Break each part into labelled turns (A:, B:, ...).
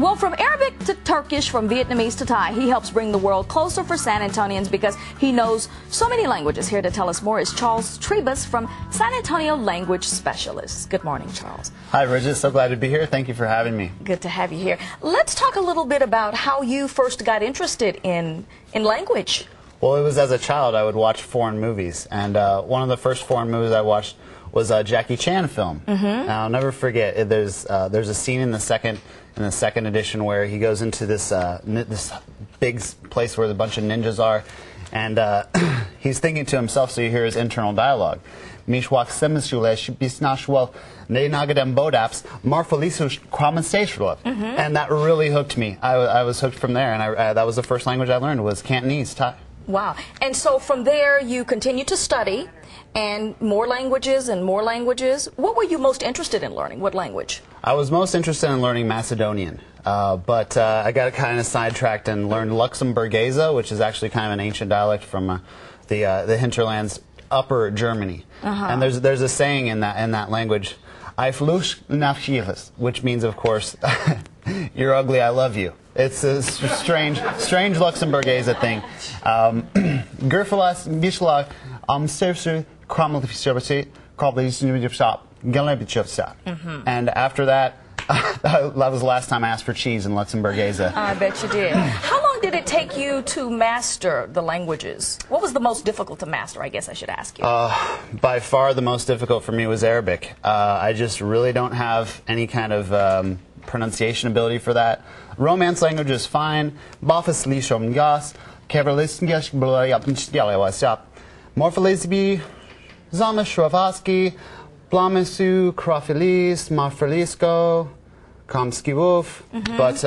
A: Well, from Arabic to Turkish, from Vietnamese to Thai, he helps bring the world closer for San Antonians because he knows so many languages. Here to tell us more is Charles Trebus from San Antonio Language Specialists. Good morning, Charles.
B: Hi, Bridget. So glad to be here. Thank you for having me.
A: Good to have you here. Let's talk a little bit about how you first got interested in language.
B: Well, it was as a child I would watch foreign movies, and one of the first foreign movies I watched was a Jackie Chan film. And I'll never forget. There's a scene in the second edition where he goes into this this big place where a bunch of ninjas are, and he's thinking to himself. So you hear his internal dialogue. And that really hooked me. I was hooked from there, and that was the first language I learned was Cantonese, Thai.
A: Wow. And so from there you continued to study, and more languages and more languages. What were you most interested in learning? What language?
B: I was most interested in learning Macedonian, but I got kind of sidetracked and learned Luxembourgese, which is actually kind of an ancient dialect from the hinterlands, Upper Germany. And there's a saying in that language, which means, of course, you're ugly, I love you. It's a strange Luxembourgese thing. And after that, that was the last time I asked for cheese in Luxembourgese.
A: I bet you did. How long did it take you to master the languages? What was the most difficult to master, I guess I should ask you?
B: By far the most difficult for me was Arabic. I just really don't have any kind of pronunciation ability for that. Romance language is fine. Morphology, Zamashrovsky, Blamisu, Krofilis, Marfelisko, Komskiwuf. But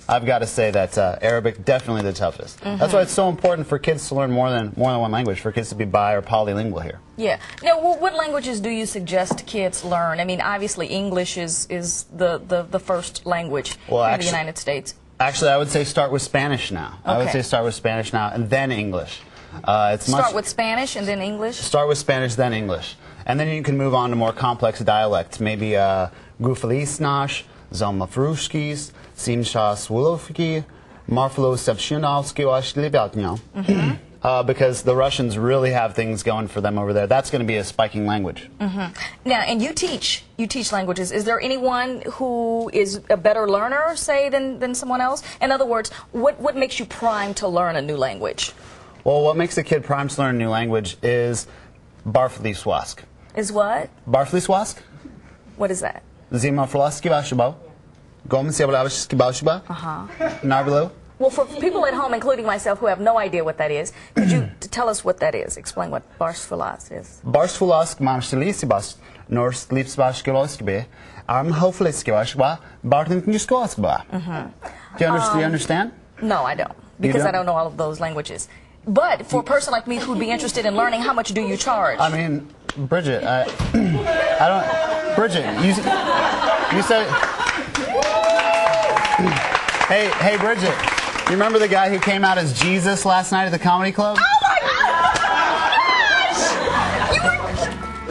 B: I've got to say that Arabic definitely the toughest. That's why it's so important for kids to learn more than one language, for kids to be bi or polylingual here.
A: Yeah. Now, what languages do you suggest kids learn? I mean, obviously English is the first language in the United States.
B: Actually, I would say start with Spanish now. I would say start with Spanish now and then English.
A: Start with Spanish and then English?
B: Start with Spanish, then English. And then you can move on to more complex dialects, maybe Grufelisnash, Zalmafrushkis, Simsha Swulovki, Marfalo Sevshinovsky, because the Russians really have things going for them over there. That's going to be a spiking language.
A: Now, and you teach languages. Is there anyone who is a better learner, say, than someone else? In other words, what makes you primed to learn a new language?
B: Well, what makes a kid primed to learn a new language is Barfliswask.
A: Is what?
B: Barfliswask.
A: What is that?
B: Zima Flaski Bashabo. Gomsiablaski Bashba. Narbilo.
A: Well, for people at home, including myself, who have no idea what that is, could you tell us what that is? Explain what Barflas is.
B: Barflask Mamshilisibas, North Lipsbashkiloskibe, Hopefully Bartinskoskba. Do you understand?
A: No, I don't. Because I don't know all of those languages. But for a person like me who'd be interested in learning, how much do you charge?
B: I mean, Bridget, I don't. Bridget, you said. Hey, Bridget, you remember the guy who came out as Jesus last night at the comedy club?
A: Oh my gosh!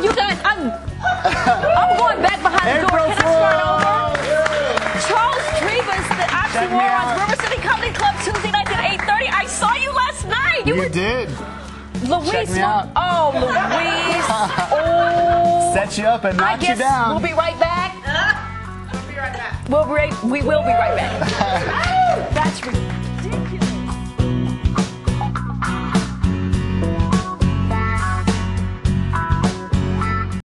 A: You guys, I'm going back behind the door. Can I start over? Charles Trebus, the Oxymorons, River City Comedy Club, Tuesday nights at 8:30. I saw you last night.
B: You did.
A: Louise,
B: check me out.
A: Oh, Louise. Oh.
B: Set you up and knock you down.
A: We'll be right back.
C: We'll be right back.
A: We will be right back.